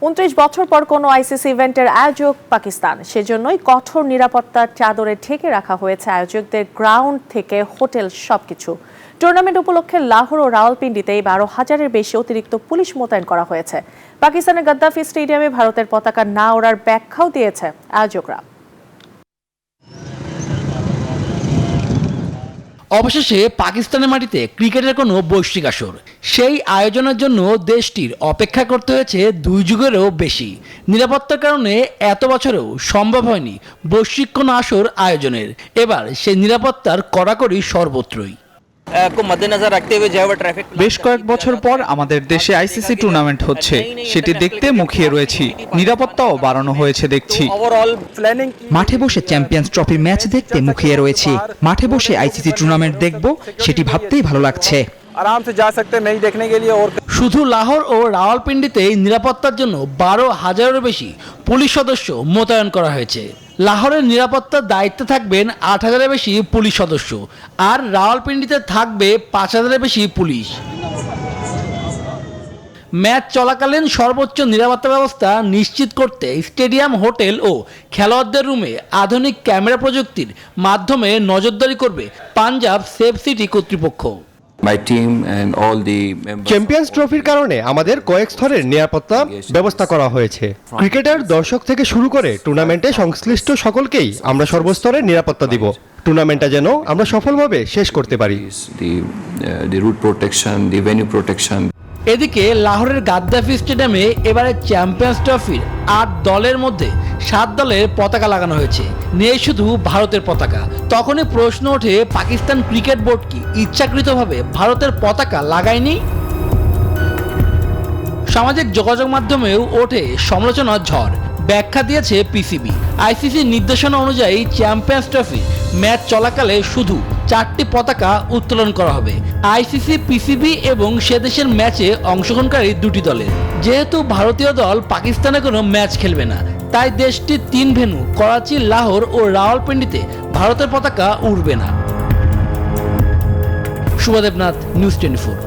29 বছর পর কোনো আইসিসি ইভেন্টের আয়োজক পাকিস্তান, সেজন্যই কঠোর নিরাপত্তার চাদরে ঢেকে রাখা হয়েছে আয়োজকদের গ্রাউন্ড থেকে হোটেল সবকিছু। টুর্নামেন্ট উপলক্ষে লাহোর ও রাওয়ালপিন্ডিতে 12,000-এর বেশি অতিরিক্ত পুলিশ মোতায়েন করা হয়েছে। পাকিস্তানের গাদ্দাফি স্টেডিয়ামে ভারতের পতাকা না ওড়ার ব্যাখ্যাও দিয়েছে আয়োজকরা। অবশেষে পাকিস্তানের মাটিতে ক্রিকেটের কোনো বৈশ্বিক আসর, সেই আয়োজনের জন্য দেশটির অপেক্ষা করতে হয়েছে 2 যুগেরও বেশি। নিরাপত্তার কারণে এত বছরেও সম্ভব হয়নি বৈশ্বিক কোনো আসর আয়োজনের। এবার সেই নিরাপত্তার কড়াকড়ি সর্বত্রই। বেশ কয়েক বছর পর আমাদের দেশে আইসিসি টুর্নামেন্ট হচ্ছে, সেটি দেখতে মুখিয়ে রয়েছি। নিরাপত্তাও বাড়ানো হয়েছে দেখছি। মাঠে বসে চ্যাম্পিয়ন্স ট্রফির ম্যাচ দেখতে মুখিয়ে রয়েছি। মাঠে বসে আইসিসি টুর্নামেন্ট দেখব, সেটি ভাবতেই ভালো লাগছে। শুধু লাহোর ও রাওয়ালপিন্ডিতেই নিরাপত্তার জন্য 12,000-এরও বেশি পুলিশ সদস্য মোতায়েন করা হয়েছে। লাহোরের নিরাপত্তার দায়িত্বে থাকবেন 8,000-এর বেশি পুলিশ সদস্য, আর রাওয়ালপিন্ডিতে থাকবে 5,000-এর বেশি পুলিশ। ম্যাচ চলাকালীন সর্বোচ্চ নিরাপত্তা ব্যবস্থা নিশ্চিত করতে স্টেডিয়াম, হোটেল ও খেলোয়াড়দের রুমে আধুনিক ক্যামেরা প্রযুক্তির মাধ্যমে নজরদারি করবে পাঞ্জাব সেফ সিটি কর্তৃপক্ষ। চ্যাম্পিয়ন্স ট্রফির কারণে আমাদের কয়েক স্তরের নিরাপত্তা ব্যবস্থা করা হয়েছে। ক্রিকেটার, দর্শক থেকে শুরু করে টুর্নামেন্টে সংশ্লিষ্ট সকলকেই আমরা সর্বস্তরের নিরাপত্তা দিব। টুর্নামেন্টটা যেন আমরা সফলভাবে শেষ করতে পারি। এদিকে লাহোরের গাদ্দাফি স্টেডিয়ামে এবারে চ্যাম্পিয়ন্স ট্রফির 8 দলের মধ্যে 7 দলের পতাকা লাগানো হয়েছে, নেই শুধু ভারতের পতাকা। তখনই প্রশ্ন ওঠে, পাকিস্তান ক্রিকেট বোর্ড কি ইচ্ছাকৃতভাবে ভারতের পতাকা লাগায়নি? সামাজিক যোগাযোগ মাধ্যমেও ওঠে সমালোচনার ঝড়। ব্যাখ্যা দিয়েছে পিসিবি। আইসিসির নির্দেশনা অনুযায়ী চ্যাম্পিয়ন্স ট্রফি ম্যাচ চলাকালে শুধু 4টি পতাকা উত্তোলন করা হবে আইসিসি, পিসিবি এবং সে দেশের ম্যাচে অংশগ্রহণকারী 2টি দলের। যেহেতু ভারতীয় দল পাকিস্তানে কোনো ম্যাচ খেলবে না, তাই দেশটির 3 ভেন্যু করাচি, লাহোর ও রাওয়ালপিন্ডিতে ভারতের পতাকা উড়বে না। শুভদেবনাথ, নিউজ 24।